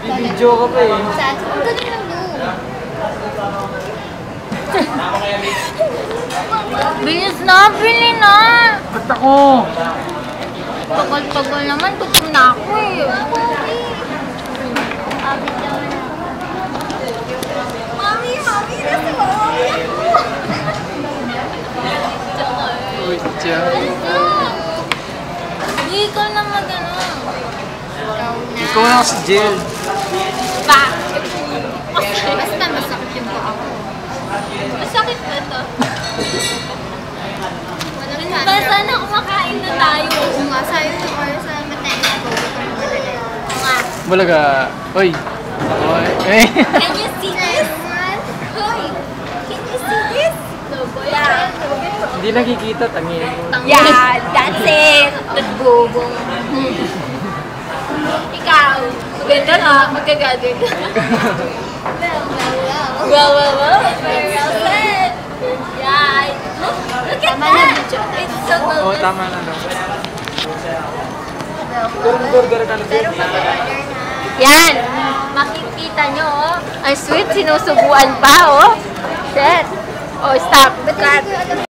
Bibidyo ka pa eh. Saan? Ang galing lang doon. Bilis na, bili na! Ba't ako? Tagal-tagal naman, gutom na ako eh. Abit naman ako. Mami, mami, nasa mami ako. Uy, tiyan. Hindi, ikaw na mag-ano. Ikaw na. Ikaw na kasi Jill. Bakit? Basta masakit yung paa ko. Masakit na to. Walang Ba, sana kumakain na tayo. Oo nga, sayang yung oras sa matayin ko. Nga. Bulaga. Uy. Uy. Eh. Can you see this? Hoy! Can you see this? Yeah. Hindi nakikita, tangin mo. Yeah, that's it. Nagbubong. Ikaw, maganda na, magkagagad. Wow, wow, wow. Very well said. Yeah. Look at that. It's so good. Oo, tama na. Burger ka na Pero Jill. pag-order na. Yan. Makikita nyo, oh. Ang sweet, sinusubuan pa, oh. Shit. Oh, stop. Ba't hindi ko alam